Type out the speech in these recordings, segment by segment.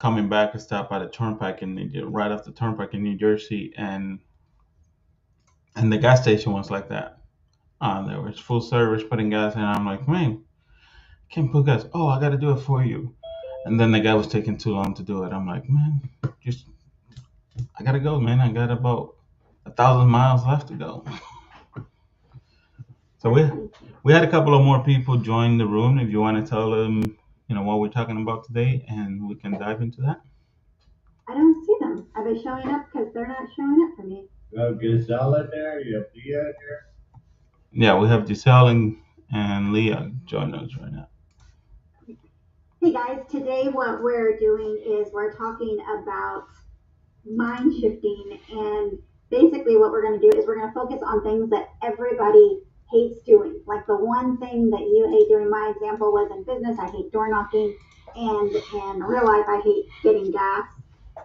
coming back, I stopped at a turnpike right off the turnpike in New Jersey, and the gas station was like that. There was full service putting gas in. I'm like, man, can't put gas. Oh, I got to do it for you. And then the guy was taking too long to do it. I'm like, man, just I gotta go, man. I got about 1,000 miles left to go. So we had a couple of more people join the room. If you want to tell them, what we're talking about today, and we can dive into that. I don't see them. Are they showing up? Because they're not showing up for me. You have Giselle in there. You have Leah in there. Yeah, we have Giselle and Leah join us right now. Hey guys, today what we're doing is we're talking about mind shifting, and basically what we're going to do is we're going to focus on things that everybody hates doing. Like the one thing that you hate doing. My example was in business, I hate door knocking, and in real life, I hate getting gas.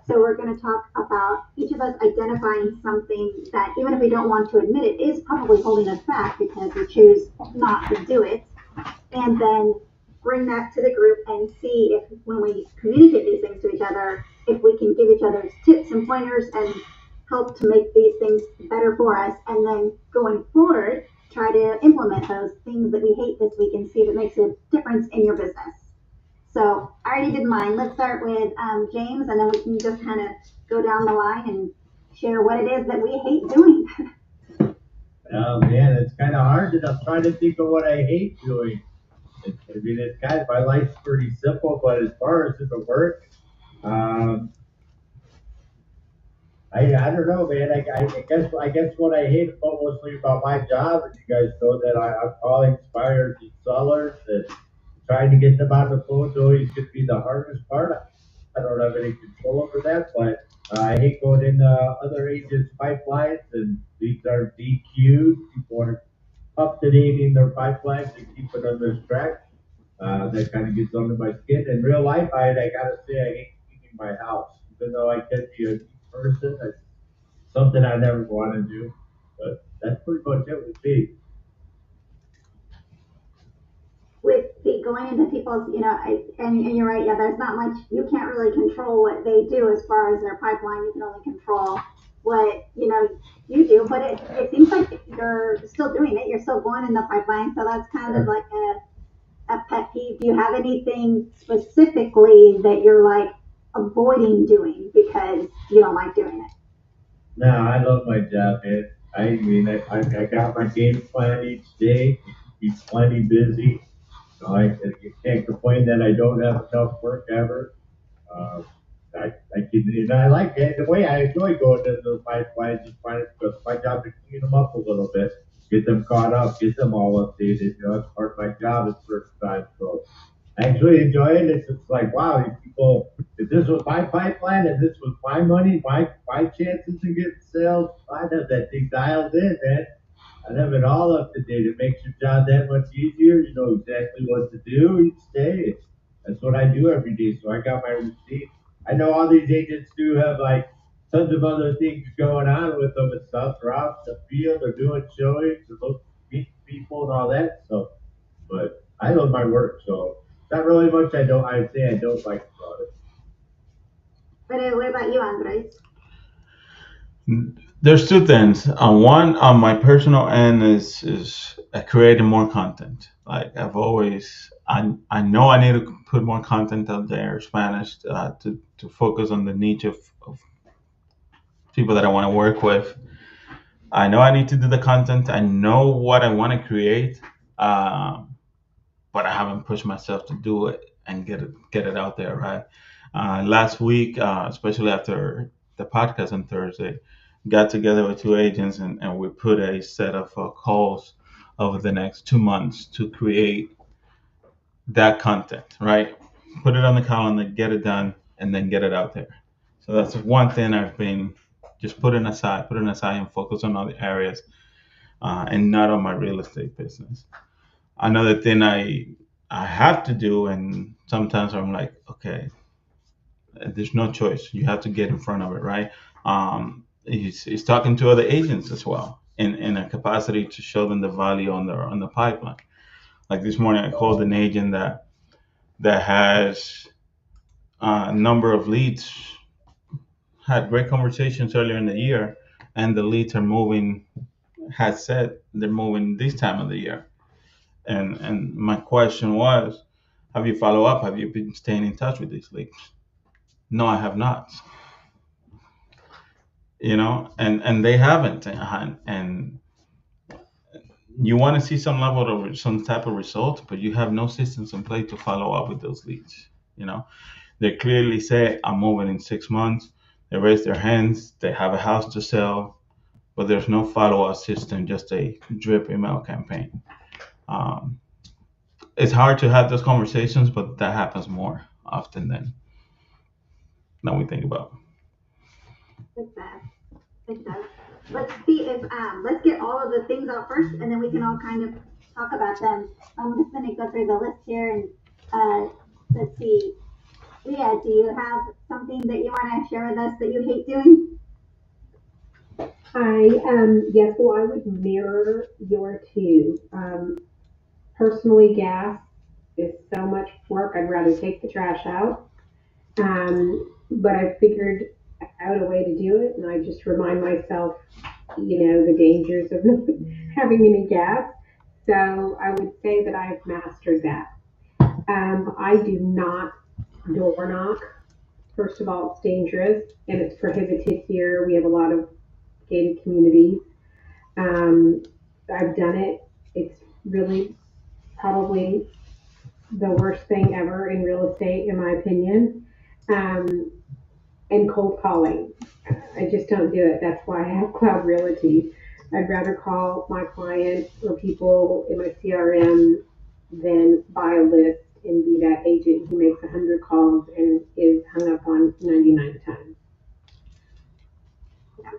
So we're going to talk about each of us identifying something that, even if we don't want to admit it, is probably holding us back because we choose not to do it, and then bring that to the group and see if, when we communicate these things to each other, if we can give each other tips and pointers and help to make these things better for us. And then going forward, try to implement those things that we hate this week and see if it makes a difference in your business. So I already did mine. Let's start with James, and then we can just kind of go down the line and share what it is that we hate doing. Oh man, it's kind of hard. And I'm trying to think of what I hate doing. I mean, it's kind of my life's pretty simple, but as far as the work, um, I don't know, man. I guess what I hate mostly about my job, and you guys know that I'm calling buyers and sellers, and trying to get them on the phone is always going to be the hardest part. I don't have any control over that, but I hate going into other agents' pipelines, and these are DQ'd. People are updating their pipelines and keeping them on track. That kind of gets under my skin. In real life, I gotta say I hate cleaning my house, even though I can be a neat person. It's something I never want to do, but that's pretty much it with me. With the going into people's, and you're right, yeah, there's not much, you can't really control what they do as far as their pipeline. You can only control what, you do, but it seems like you're still doing it. You're still going in the pipeline. So that's kind of Sure. like a pet peeve. Do you have anything specifically that you're like avoiding doing because you don't like doing it? No, I love my job, man. I mean, I got my game plan each day. Keeps plenty busy. I can't complain that I don't have enough work ever. Uh, I can, and I like it. The way I enjoy going to those pipelines is fine because my job is to clean them up a little bit, get them caught up, get them all updated. That's part of my job at certain times. So I actually enjoy it. It's just like, wow, these people, if this was my pipeline and this was my money, my chances of getting sales, I'd have that thing dialed in, man. I'd have it all up to date. It makes your job that much easier. You know exactly what to do each day. That's what I do every day. So I got my routine. I know all these agents do have like tons of other things going on with them and stuff. They're out in the field, they're doing showings, they're looking meeting people and all that. So, but I love my work, so not really much. I'd say I don't like about it. But what about you, Andres? There's two things. One, on my personal end, is creating more content. Like I know I need to put more content out there, Spanish, to focus on the niche of people that I want to work with. I know I need to do the content. I know what I want to create, um, but I haven't pushed myself to do it and get it out there. Right. Last week, especially after the podcast on Thursday, got together with two agents, and we put a set of calls over the next 2 months to create that content. Right. Put it on the calendar, get it done, and then get it out there. So that's one thing I've been just putting aside and focus on other areas, and not on my real estate business. Another thing I have to do, and sometimes I'm like, okay, there's no choice. You have to get in front of it, right? He's talking to other agents as well in a capacity to show them the value on the pipeline. Like this morning, I called an agent that has number of leads, had great conversations earlier in the year, and the leads are moving, has said they're moving this time of the year. And my question was, have you follow up? Have you been staying in touch with these leads? No, I have not. And they haven't. And you want to see some level of some type of result, but you have no systems in place to follow up with those leads. You know, they clearly say, I'm moving in 6 months. They raise their hands. They have a house to sell, but there's no follow-up system, just a drip email campaign. Um, it's hard to have those conversations, but that happens more often than we think about. It does. It does. Let's see if let's get all of the things out first, and then we can all kind of talk about them. I'm just going to go through the list here, and let's see. Leah, do you have something that you want to share with us that you hate doing? Yes, well, I would mirror your two. Personally, gas is so much work. I'd rather take the trash out. But I figured out a way to do it, and I just remind myself, the dangers of having any gas. So I would say that I've mastered that. I do not door knock. First of all, it's dangerous and it's prohibited here. We have a lot of gated communities. Um, I've done it. It's really probably the worst thing ever in real estate, in my opinion. Um, and cold calling. I just don't do it. That's why I have Cloud Realty. I'd rather call my clients or people in my CRM than buy a list and be that agent who makes 100 calls and is hung up on 99 times. Yeah,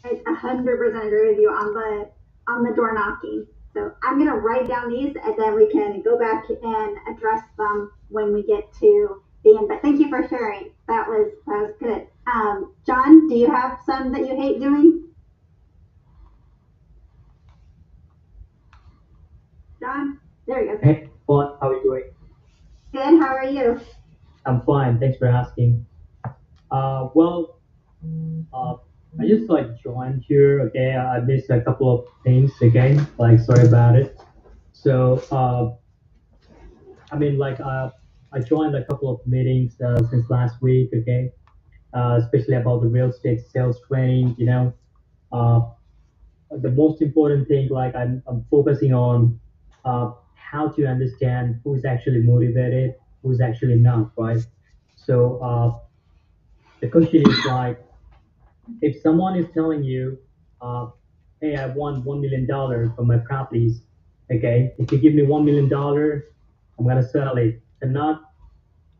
I 100% agree with you on the door knocking. So I'm gonna write down these, and then we can go back and address them when we get to the end. But thank you for sharing. That was good. John, do you have some that you hate doing? John, there you go. Hey, Paul, how are you doing? Good. How are you? I'm fine. Thanks for asking. Well, uh, I just like joined here. Okay, I missed a couple of things again. Like, sorry about it. So, I mean, I joined a couple of meetings since last week. Okay, especially about the real estate sales training. Uh, the most important thing, like I'm focusing on how to understand who's actually motivated, who's actually not, right? So the question is like, if someone is telling you, uh, hey, I want $1 million for my properties, okay, if you give me $1 million, I'm gonna sell it. If not,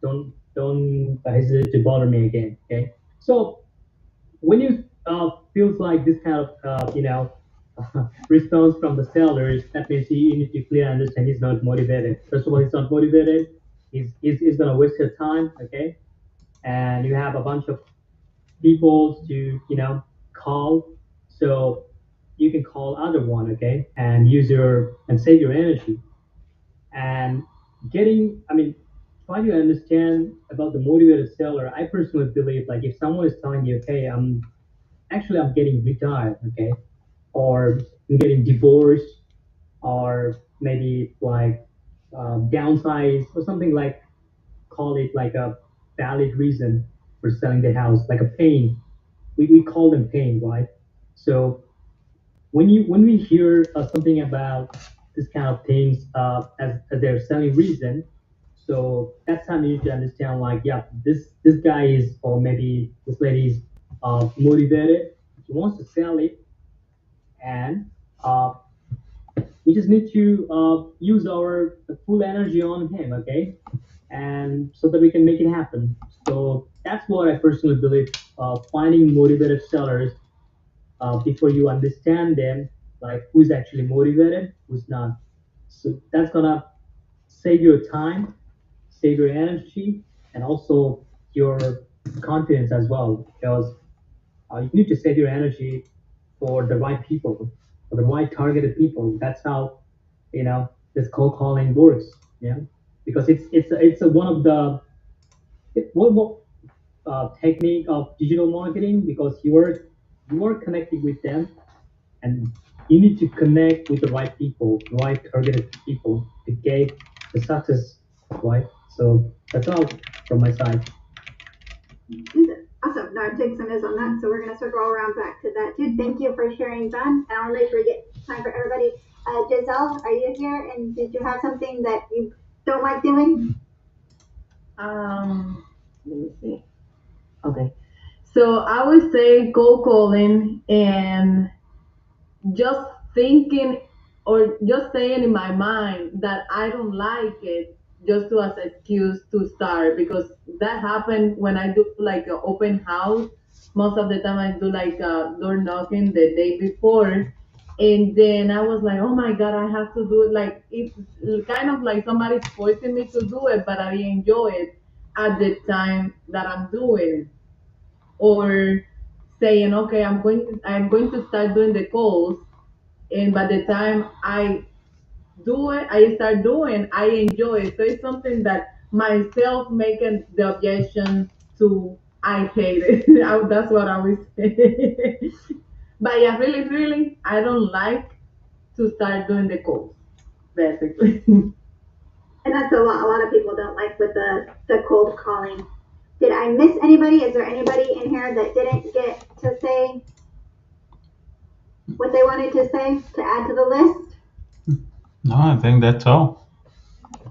don't hesitate to bother me again, okay? So when you feels like this kind of response from the sellers, that means you need to clearly understand he's not motivated. First of all, he's not motivated. He's gonna waste your time, okay? And you have a bunch of people to call, so you can call other one, okay, and save your energy and I mean, try to understand about the motivated seller. I personally believe like if someone is telling you, okay, I'm getting retired, okay, or I'm getting divorced, or maybe like downsize or something, like call it like a valid reason for selling the house, like a pain. We call them pain, right? So when we hear something about this kind of things as their selling reason, so that's time you need to understand like, yeah, this guy is, or maybe this lady is motivated. She wants to sell it, and uh, we just need to use our full energy on him, okay, and so that we can make it happen. So that's what I personally believe. Finding motivated sellers before you understand them, like who's actually motivated, who's not. So that's gonna save your time, save your energy, and also your confidence as well, because you need to save your energy for the right people, for the right targeted people. That's how this cold calling works. Yeah, because it's one of the one more technique of digital marketing because you are connecting with them, and you need to connect with the right people, right targeted people to get the success, right? So that's all from my side. Awesome. No, I took some notes on that, so we're going to circle around back to that too. Thank you for sharing, John. And I want to make sure we get time for everybody. Giselle, are you here? And did you have something that you don't like doing? Let me see. Okay. So I would say cold calling and just thinking or just saying in my mind that I don't like it just to as excuse to start because that happened when I do like an open house. Most of the time I do like door knocking the day before. And then I was like, oh my God, I have to do it. Like, it's kind of like somebody's forcing me to do it, but I enjoy it at the time that I'm doing it. Or saying, okay, I'm going to start doing the calls, and by the time I start doing, I enjoy it. So it's something that myself making the objection to. I hate it. That's what I would say. But yeah, really, really, I don't like to start doing the calls, basically. And that's a lot. A lot of people don't like with the cold calling. Did I miss anybody? Is there anybody in here that didn't get to say what they wanted to say to add to the list? No, I think that's all.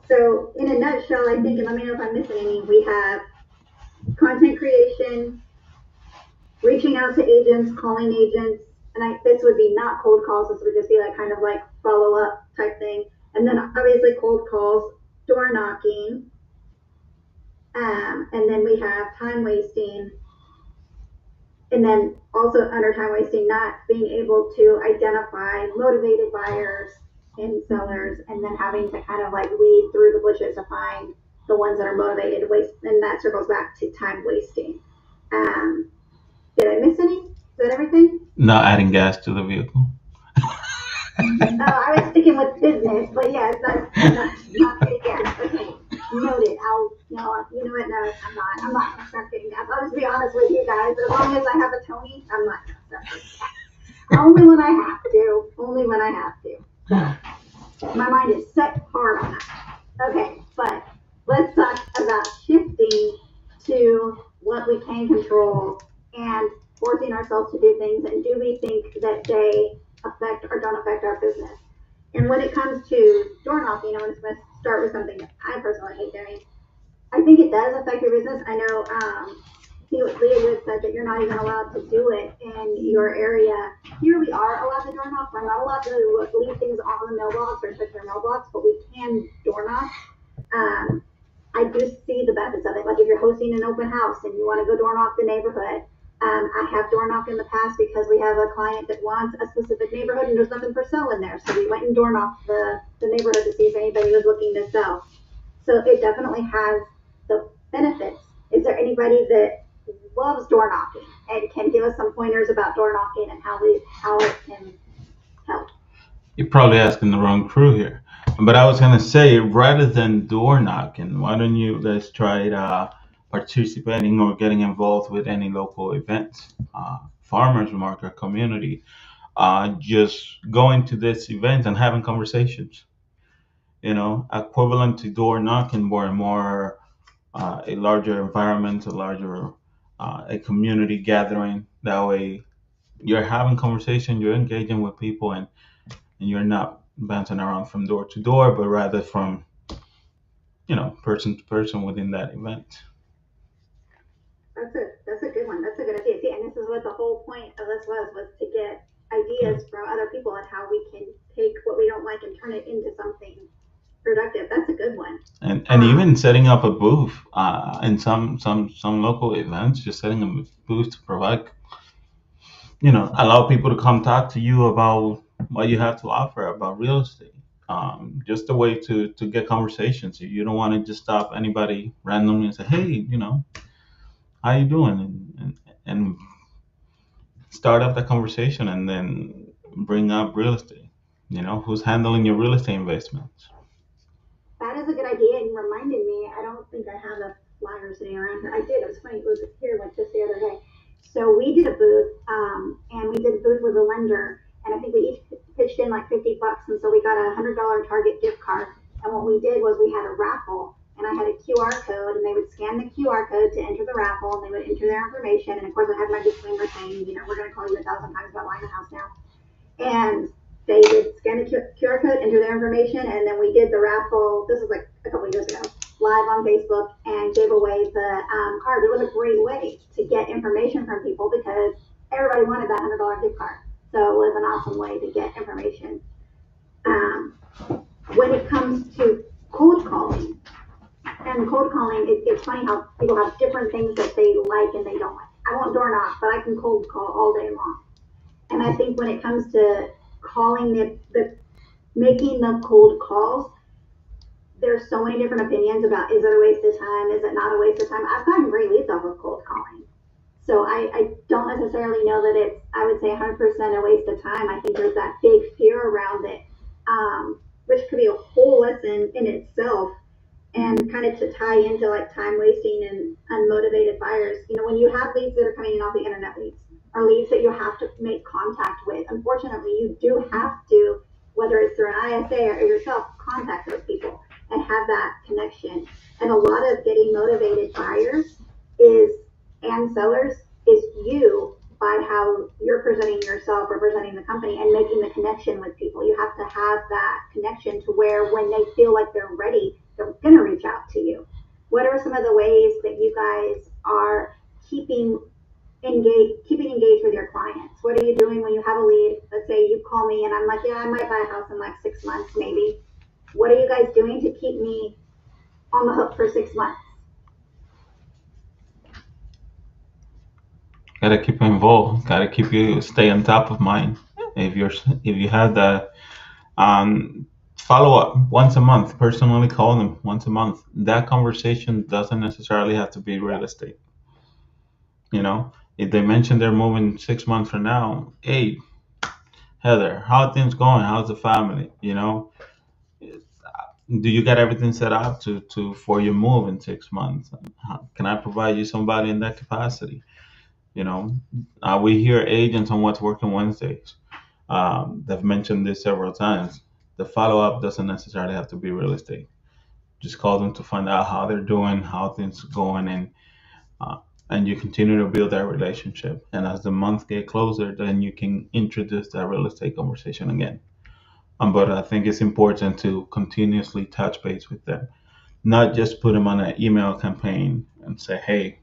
So, in a nutshell, I think, and let me know if I'm missing any, we have content creation, reaching out to agents, calling agents, and this would be not cold calls. This would just be like kind of like follow up type thing. And then obviously cold calls, door knocking, and then we have time wasting, and then also under time wasting, not being able to identify motivated buyers and sellers, and then having to kind of like weed through the bushes to find the ones that are motivated to waste, and that circles back to time wasting. Um, did I miss any? Is that everything? Not adding gas to the vehicle. I was sticking with business, but yes, that's not good gas. Okay, noted. I'll no, you know what? No, I'm not. I'm not gonna start getting gas. I'll just be honest with you guys. As long as I have a Tony, I'm not gonna start getting gas. Only when I have to. Only when I have to. So my mind is set hard on that. Okay, but let's talk about shifting to what we can control and forcing ourselves to do things. And do we think that they affect or don't affect our business? And when it comes to door knocking, I'm just going to start with something that I personally hate doing. I think it does affect your business. I know Leah had said that you're not even allowed to do it in your area. Here we are allowed to door knock. We're not allowed to leave things on the mailbox or check their mailbox, but we can door knock. Um, I do see the benefits of it. Like if you're hosting an open house and you want to go door knock the neighborhood, I have door knocked in the past because we have a client that wants a specific neighborhood and there's nothing for sale in there. So we went and door knocked the neighborhood to see if anybody was looking to sell. So it definitely has the benefits. Is there anybody that loves door knocking and can give us some pointers about door knocking and how it can help? You're probably asking the wrong crew here. But I was gonna say, rather than door knocking, why don't you guys try participating or getting involved with any local events, farmers market, community, just going to this event and having conversations. Equivalent to door knocking, more a larger environment, a larger a community gathering. That way, you're having conversation, you're engaging with people, and you're not bouncing around from door to door, but rather from person to person within that event. That's a good one. That's a good idea. See, and this is what the whole point of this was to get Yeah. ideas from other people on how we can take what we don't like and turn it into something productive. That's a good one. And even setting up a booth in some local events, just setting a booth to provide, allow people to come talk to you about what you have to offer about real estate. Just a way to get conversations. If you don't want to just stop anybody randomly and say, hey, how you doing, and start up the conversation, and then bring up real estate. Who's handling your real estate investments? That is a good idea and reminded me. I don't think I have a flyers sitting around here. I did. It was funny. It was here like just the other day. So we did a booth, and we did a booth with a lender, and I think we each pitched in like $50, and so we got $100 Target gift card. And what we did was we had a raffle, and I had a QR code, and they would scan the QR code to enter the raffle, and they would enter their information. And of course, I had my disclaimer saying, we're going to call you 1,000 times about buying a house now. And they would scan the QR code, enter their information, and then we did the raffle. This was like a couple of years ago, live on Facebook, and gave away the card. It was a great way to get information from people because everybody wanted that $100 gift card. So it was an awesome way to get information. When it comes to cold calling, and cold calling, it's funny how people have different things that they like and they don't like. I won't door knock, but I can cold call all day long. And I think when it comes to calling making the cold calls, there's so many different opinions about, is it a waste of time? Is it not a waste of time? I've gotten great leads off of cold calling. So I don't necessarily know that it's, I would say 100% a waste of time. I think there's that big fear around it, which could be a whole lesson in itself. And kind of to tie into like time wasting and unmotivated buyers, when you have leads that are coming in off the internet leads or leads that you have to make contact with, unfortunately, you do have to, whether it's through an ISA or yourself, contact those people and have that connection. And a lot of getting motivated buyers and sellers is you by how you're presenting yourself, representing the company, and making the connection with people. You have to have that connection to where when they feel like they're ready, they're going to reach out to you. What are some of the ways that you guys are keeping engaged with your clients? What are you doing when you have a lead? Let's say you call me and I'm like, yeah, I might buy a house in like 6 months, maybe. What are you guys doing to keep me on the hook for 6 months? Gotta keep you involved. Gotta keep you stay on top of mind. If you have the follow up once a month, personally call them once a month. That conversation doesn't necessarily have to be real estate. If they mention they're moving 6 months from now, hey Heather, how are things going? How's the family? Do you got everything set up to for your move in 6 months? Can I provide you somebody in that capacity? You know, we hear agents on what's working Wednesdays. They've mentioned this several times. The follow up doesn't necessarily have to be real estate. Just call them to find out how they're doing, how things are going, uh, and you continue to build that relationship. And as the months get closer, then you can introduce that real estate conversation again. But I think it's important to continuously touch base with them, not just put them on an email campaign and say, hey,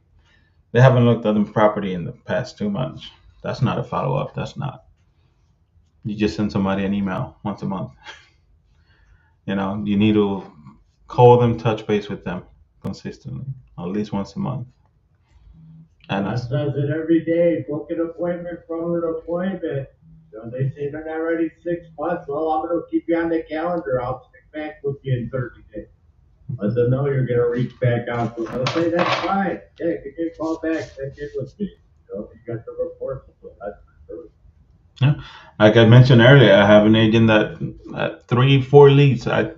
they haven't looked at the property in the past 2 months. That's not a follow up. That's not. You just send somebody an email once a month. You need to call them, touch base with them consistently, at least once a month. And That says it every day. Book an appointment from an appointment. They say they're not ready 6 months. Well, I'm going to keep you on the calendar. I'll check back with you in 30 days. Let them know you're going to reach back out to them. They'll say, that's fine. Yeah, you can call back. Check in with me. You got the report. So that's for sure. yeah, like I mentioned earlier, I have an agent that at 3, 4 leads. I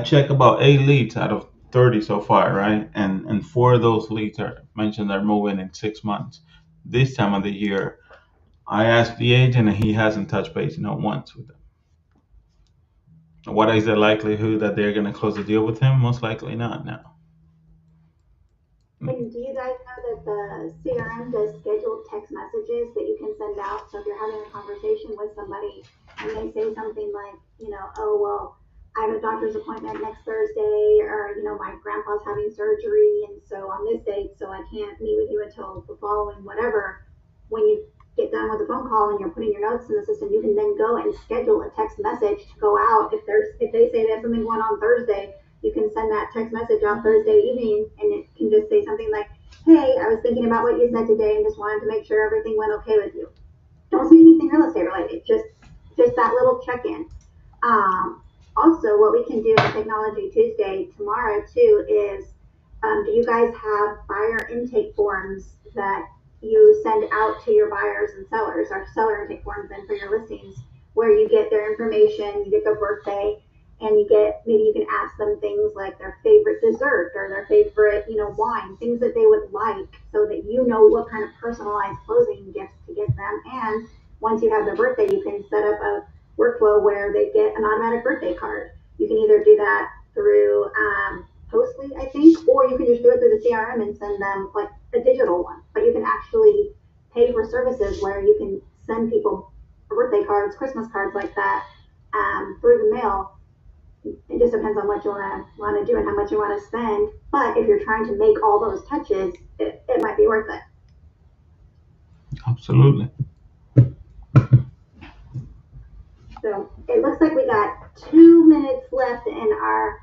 check about 8 leads out of 30 so far, right? And 4 of those leads are mentioned are moving in 6 months. This time of the year, I asked the agent and he hasn't touched base not once with them. What is the likelihood that they're going to close the deal with him? Most likely not now. And do you guys know that the CRM does scheduled text messages that you can send out? So if you're having a conversation with somebody and they say something like, oh, well, I have a doctor's appointment next Thursday, or, my grandpa's having surgery, and so on this date, so I can't meet with you until the following whatever. When you get done with the phone call and you're putting your notes in the system, you can then go and schedule a text message to go out. If they say they have something going on Thursday, you can send that text message out Thursday evening, and it can just say something like, hey, I was thinking about what you said today and just wanted to make sure everything went okay with you. Don't say anything real estate related, just that little check-in. Also, what we can do on Technology Tuesday tomorrow too is, do you guys have buyer intake forms that you send out to your buyers and sellers, or seller intake forms then for your listings, where you get their information, you get their birthday, and maybe you can ask them things like their favorite dessert or their favorite, wine, things that they would like, so that you know what kind of personalized closing gifts to get them. And once you have their birthday, you can set up a workflow where they get an automatic birthday card. You can either do that through Postly, I think, or you can just do it through the CRM and send them like a digital one. But you can actually pay for services where you can send people birthday cards, Christmas cards like that through the mail. It just depends on what you want to do and how much you want to spend. But if you're trying to make all those touches, it might be worth it. Absolutely. So it looks like we got 2 minutes left in our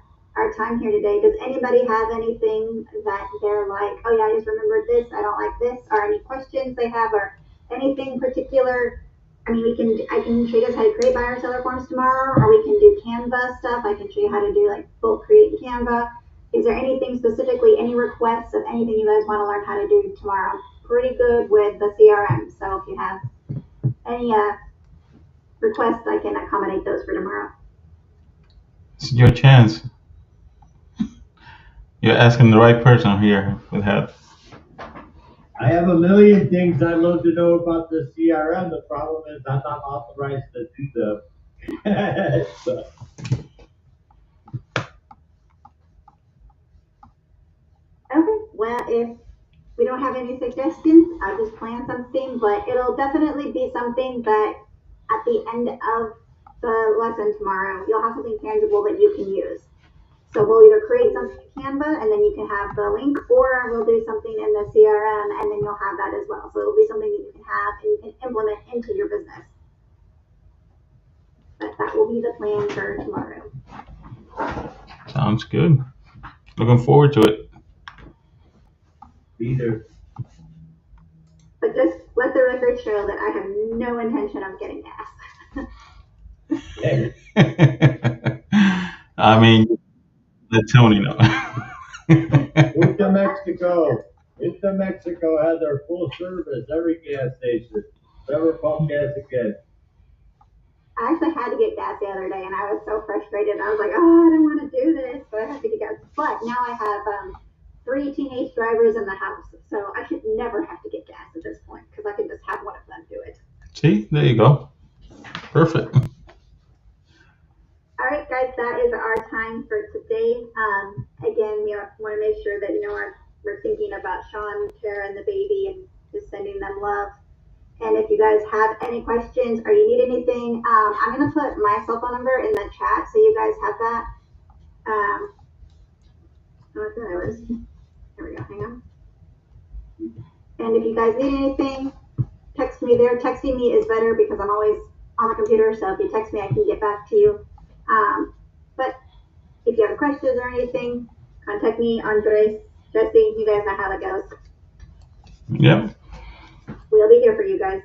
time here today. Does anybody have anything that they're like, oh yeah, I just remembered this, I don't like this, or any questions they have, or anything particular? I mean, I can show you guys how to create buyer seller forms tomorrow, or we can do Canva stuff. I can show you how to do like bulk create in Canva. Is there anything specifically, any requests of anything you guys want to learn how to do tomorrow? Pretty good with the CRM. So if you have any requests, I can accommodate those for tomorrow. It's your chance. You're asking the right person here with help. I have a million things I'd love to know about the CRM. The problem is I'm not authorized to do them. So, Okay, well, if we don't have any suggestions, I'll just plan something, but it'll definitely be something that at the end of the lesson tomorrow, you'll have something tangible that you can use. So we'll either create something in Canva and then you can have the link, or we'll do something in the CRM and then you'll have that as well. So it'll be something that you can have and you can implement into your business. But that will be the plan for tomorrow. Sounds good. Looking forward to it. either. But just let the record show that I have no intention of getting gas. I mean, let Tony know. Into Mexico. Into Mexico has our full service, every gas station. Never pump gas again. I actually had to get gas the other day, and I was so frustrated. I was like, oh, I don't want to do this, but I have to get gas. But now I have 3 teenage drivers in the house, so I should never have to get gas at this point because I can just have one of them do it. See, there you go. Perfect. All right, guys, that is our time for today. Again, we want to make sure that we're thinking about Sean, Tara, and the baby, and just sending them love. And if you guys have any questions or you need anything, I'm going to put my cell phone number in the chat so you guys have that. Here we go, hang on. And if you guys need anything, text me there. Texting me is better because I'm always on the computer, so if you text me, I can get back to you. But if you have questions or anything, contact me, Andres, Jesse. You guys know how that goes. Yep. We'll be here for you guys.